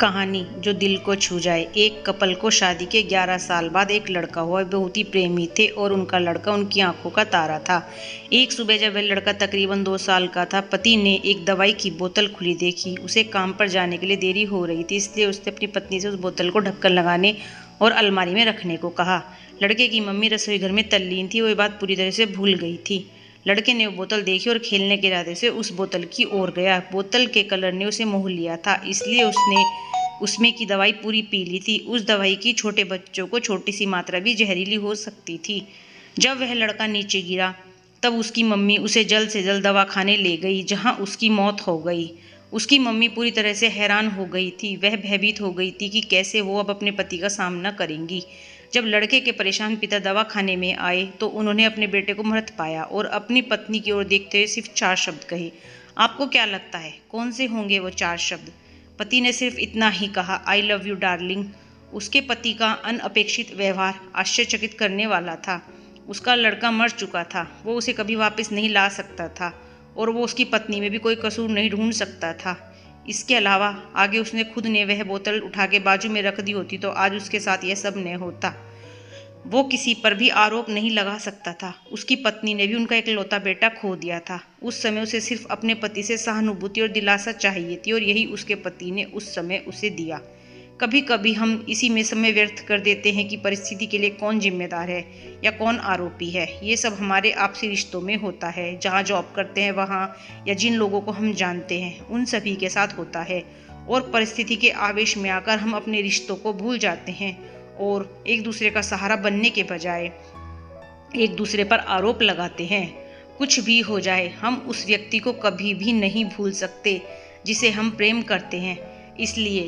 कहानी जो दिल को छू जाए। एक कपल को शादी के 11 साल बाद एक लड़का हुआ। बहुत ही प्रेमी थे और उनका लड़का उनकी आंखों का तारा था। एक सुबह जब वह लड़का तकरीबन 2 साल का था, पति ने एक दवाई की बोतल खुली देखी। उसे काम पर जाने के लिए देरी हो रही थी, इसलिए उसने अपनी पत्नी से उस बोतल को ढक्कन लगाने और अलमारी में रखने को कहा। लड़के की मम्मी रसोई घर में तल्लीन थी, वो ये बात पूरी तरह से भूल गई थी। लड़के ने वो बोतल देखी और खेलने के इरादे से उस बोतल की ओर गया। बोतल के कलर ने उसे मोह लिया था, इसलिए उसने उसमें की दवाई पूरी पी ली थी। उस दवाई की छोटे बच्चों को छोटी सी मात्रा भी जहरीली हो सकती थी। जब वह लड़का नीचे गिरा तब उसकी मम्मी उसे जल्द से जल्द दवाखाने ले गई, जहां उसकी मौत हो गई। उसकी मम्मी पूरी तरह से हैरान हो गई थी। वह भयभीत हो गई थी कि कैसे वो अब अपने पति का सामना करेंगी। जब लड़के के परेशान पिता दवाखाने में आए तो उन्होंने अपने बेटे को मृत पाया और अपनी पत्नी की ओर देखते हुए सिर्फ 4 शब्द कहे। आपको क्या लगता है कौन से होंगे वो 4 शब्द? पति ने सिर्फ इतना ही कहा, आई लव यू डार्लिंग। उसके पति का अनअपेक्षित व्यवहार आश्चर्यचकित करने वाला था। उसका लड़का मर चुका था, वो उसे कभी वापस नहीं ला सकता था और वो उसकी पत्नी में भी कोई कसूर नहीं ढूंढ सकता था। इसके अलावा आगे उसने खुद ने वह बोतल उठा के बाजू में रख दी होती तो आज उसके साथ यह सब न होता। वो किसी पर भी आरोप नहीं लगा सकता था। उसकी पत्नी ने भी उनका इकलौता बेटा खो दिया था। उस समय उसे सिर्फ अपने पति से सहानुभूति और दिलासा चाहिए थी और यही उसके पति ने उस समय उसे दिया। कभी कभी हम इसी में समय व्यर्थ कर देते हैं कि परिस्थिति के लिए कौन जिम्मेदार है या कौन आरोपी है। ये सब हमारे आपसी रिश्तों में होता है, जहाँ जॉब करते हैं वहाँ, या जिन लोगों को हम जानते हैं उन सभी के साथ होता है। और परिस्थिति के आवेश में आकर हम अपने रिश्तों को भूल जाते हैं और एक दूसरे का सहारा बनने के बजाय एक दूसरे पर आरोप लगाते हैं। कुछ भी हो जाए, हम उस व्यक्ति को कभी भी नहीं भूल सकते जिसे हम प्रेम करते हैं। इसलिए